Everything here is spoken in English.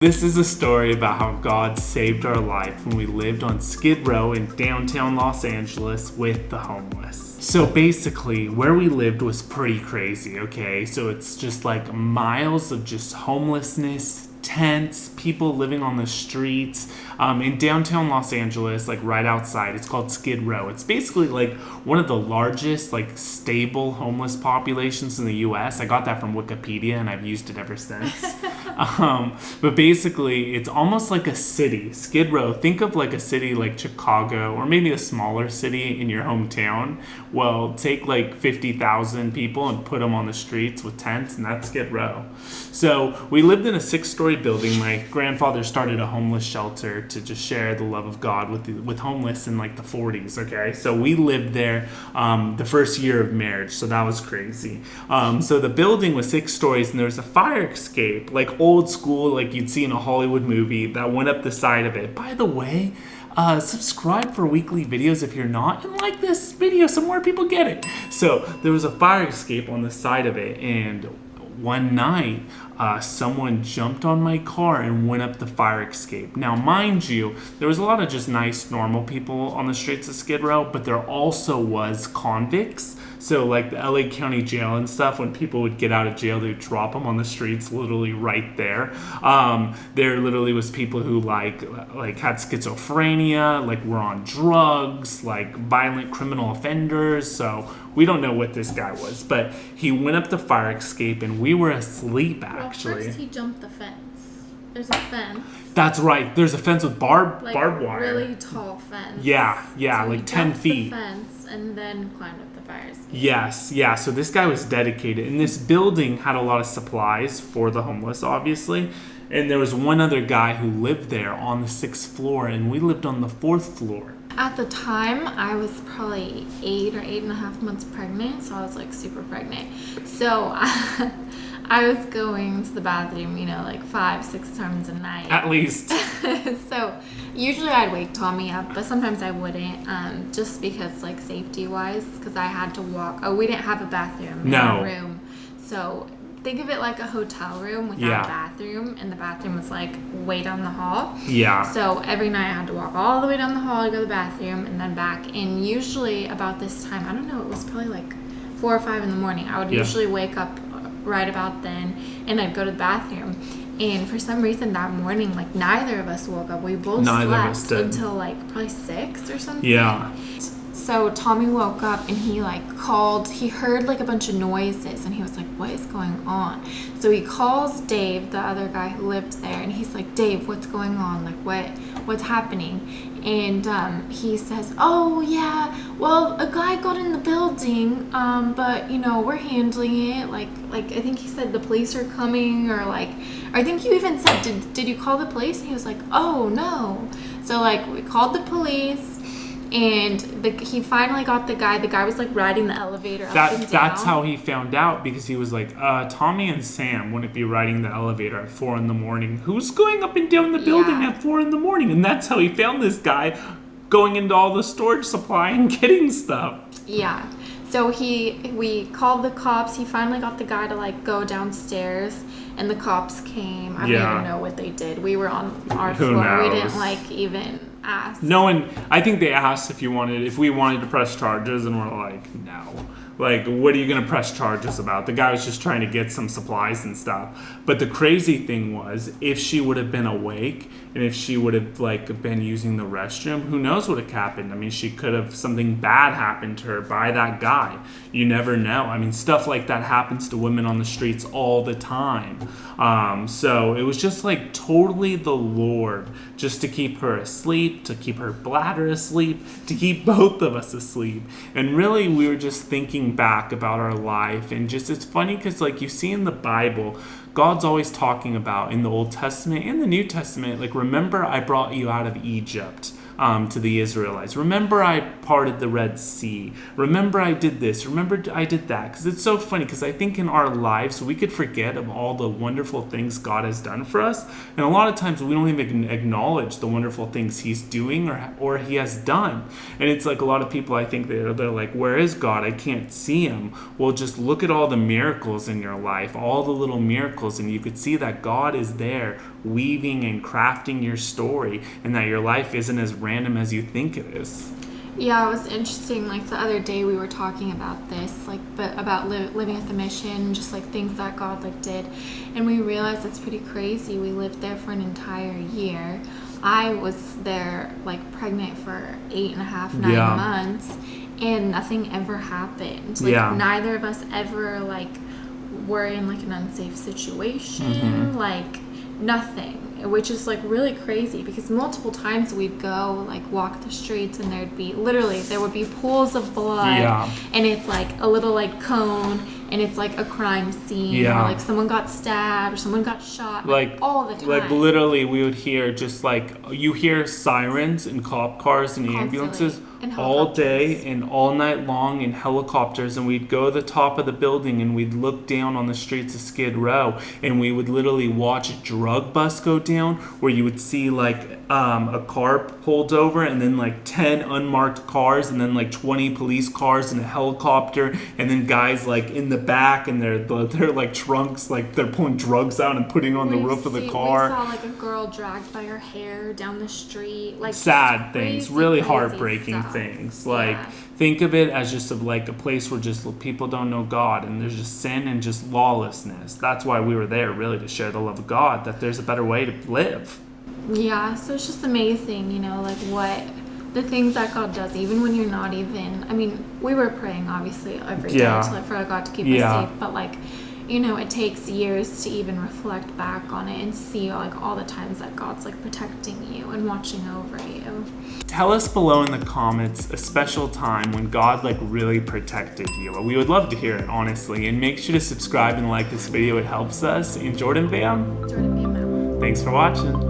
This is a story about how God saved our life when we lived on Skid Row in downtown Los Angeles with the homeless. So basically, where we lived was pretty crazy, okay? So it's just like miles of just homelessness, tents, people living on the streets in downtown Los Angeles, like right outside. It's called Skid Row. It's basically like one of the largest like stable homeless populations in the US. I got that from Wikipedia and I've used it ever since. But basically it's almost like a city. Skid Row, think of like a city like Chicago or maybe a smaller city in your hometown. Well, take like 50,000 people and put them on the streets with tents, and that's Skid Row. So we lived in a 6-story building. My grandfather started a homeless shelter to just share the love of God with homeless in like the 40s, okay? So we lived there the first year of marriage, so that was crazy. So the building was 6 stories, and there was a fire escape, like old school, like you'd see in a Hollywood movie, that went up the side of it. By the way, subscribe for weekly videos if you're not, and like this video so more people get it. So there was a fire escape on the side of it, and one night someone jumped on my car and went up the fire escape. Now mind you, there was a lot of just nice normal people on the streets of Skid Row, but there also was convicts. So like the LA County Jail and stuff, when people would get out of jail, they would drop them on the streets literally right there. There literally was people who like had schizophrenia, like were on drugs, like violent criminal offenders. So we don't know what this guy was, but he went up the fire escape and we were asleep actually. Well, first he jumped the fence. There's a fence. That's right. There's a fence with barbed wire. Really tall fence. Yeah, so like 10 feet. The fence and then climbed up the fire escape. Yes, yeah. So this guy was dedicated, and this building had a lot of supplies for the homeless, obviously. And there was one other guy who lived there on the 6th floor, and we lived on the 4th floor. At the time, I was probably 8 or 8.5 months pregnant, so I was like super pregnant. So I was going to the bathroom, like 5-6 times a night. At least. So usually I'd wake Tommy up, but sometimes I wouldn't, just because like safety wise, because I had to walk. Oh, we didn't have a bathroom in our room. So think of it like a hotel room without a bathroom, and the bathroom was like way down the hall. Yeah. So every night I had to walk all the way down the hall to go to the bathroom and then back. And usually about this time, I don't know, it was probably like 4 or 5 in the morning. I would usually wake up right about then, and I'd go to the bathroom. And for some reason that morning, like neither of us woke up. We both slept until like probably 6 or something. Yeah. So Tommy woke up and he like called, he heard like a bunch of noises and he was like, what is going on? So he calls Dave, the other guy who lived there, and he's like, Dave, what's going on? Like what's happening? And he says, oh yeah, well, a guy got in the building, but we're handling it. Like I think he said the police are coming, or like, I think you even said, did you call the police? And he was like, oh no. So like we called the police. And he finally got the guy. The guy was like riding the elevator up and down. That's how he found out, because he was like, Tommy and Sam wouldn't be riding the elevator at 4 a.m. Who's going up and down the building at 4 a.m? And that's how he found this guy going into all the storage supply and getting stuff. Yeah. So we called the cops. He finally got the guy to like go downstairs, and the cops came. I don't even know what they did. We were on our floor. We didn't like even ask. No one. I think they asked if we wanted to press charges, and we're like, no. Like, what are you going to press charges about? The guy was just trying to get some supplies and stuff. But the crazy thing was, if she would have been awake and if she would have like been using the restroom, who knows what had happened? I mean, she could have, something bad happened to her by that guy. You never know. I mean, stuff like that happens to women on the streets all the time. So it was just like totally the Lord, just to keep her asleep, to keep her bladder asleep, to keep both of us asleep. And really, we were just thinking back about our life, and just, it's funny because like you see in the Bible, God's always talking about, in the Old Testament and the New Testament, like, remember I brought you out of Egypt. To the Israelites. Remember I parted the Red Sea. Remember I did this. Remember I did that. Because it's so funny, because I think in our lives we could forget of all the wonderful things God has done for us. And a lot of times we don't even acknowledge the wonderful things he's doing or he has done. And it's like a lot of people, I think they're like, where is God? I can't see him. Well, just look at all the miracles in your life, all the little miracles, and you could see that God is there weaving and crafting your story, and that your life isn't as random as you think it is. Yeah, it was interesting. Like the other day we were talking about this, like, but about living at the mission, just like things that God like did, and we realized it's pretty crazy. We lived there for an entire year. I was there like pregnant for 8.5, 9 months, and nothing ever happened. Like neither of us ever like were in like an unsafe situation, like nothing. Which is like really crazy because multiple times we'd go like walk the streets and there would be pools of blood, and it's like a little like cone, and it's like a crime scene, or like someone got stabbed or someone got shot, like all the time. Like literally we would hear just like, you hear sirens and cop cars and ambulances all day and all night long, in helicopters, and we'd go to the top of the building and we'd look down on the streets of Skid Row, and we would literally watch a drug bus go down, where you would see like a car pulled over, and then like 10 unmarked cars, and then like 20 police cars and a helicopter, and then guys like in the back, and they're like trunks, like they're pulling drugs out and putting on the roof of the car. We saw like a girl dragged by her hair down the street, like sad things, really heartbreaking things. Like think of it as just like a place where just people don't know God, and there's just sin and just lawlessness. That's why we were there, really, to share the love of God, that there's a better way to live. Yeah, so it's just amazing, you know, like what the things that God does, even when you're not even, I mean, we were praying obviously every day for God to keep us safe, but like, you know, it takes years to even reflect back on it and see like all the times that God's like protecting you and watching over you. Tell us below in the comments a special time when God like really protected you. We would love to hear it, honestly. And make sure to subscribe and like this video, it helps us. And Jordan Bam, Jordan Bam. Thanks for watching.